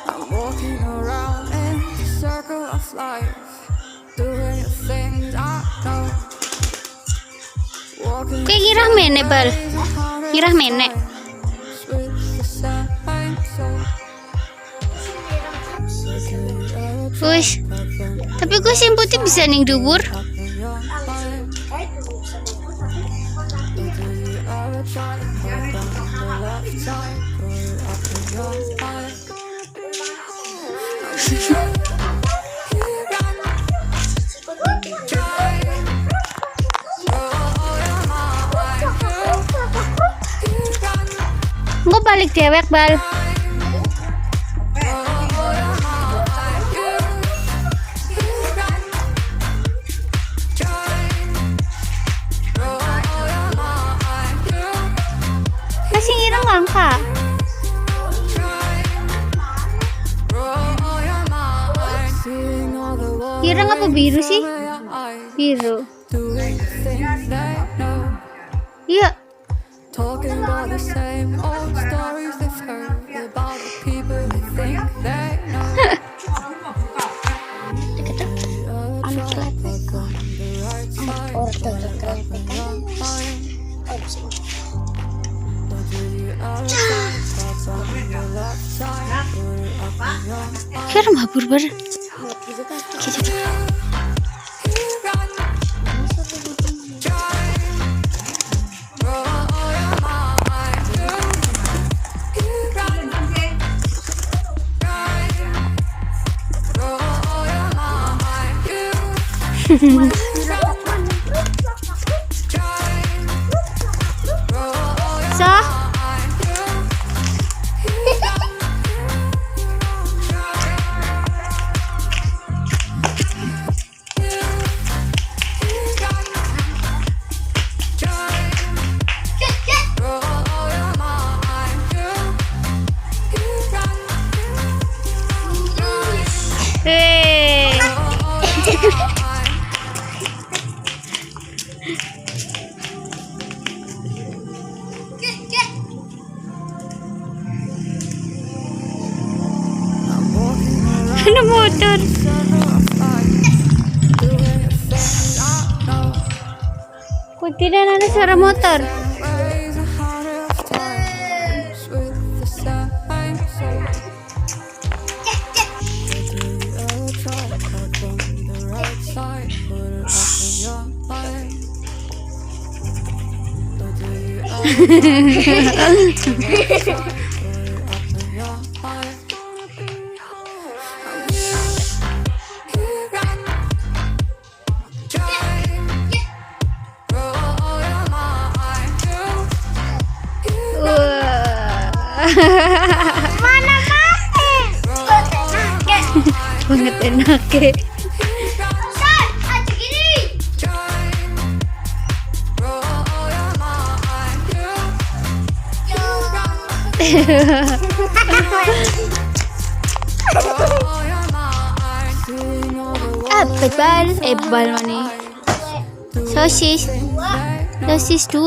I'm walking around in the circle of life, doing the things I know. Walking Kayak girah mene bal. Girah mene. with the same soul. Wis. Tapi gue sing putih bisa ning dhuwur. Gue balik dewek bal. Masih ireng langka. Ireng apa biru sih? Biru. Iya. Talking about the same old stories they've heard about the people they think they know. Kira mabur bar. So ada motor. Kok tidak ada suara motor? Mana Banget enak ya. Bal mana? Sosis 2.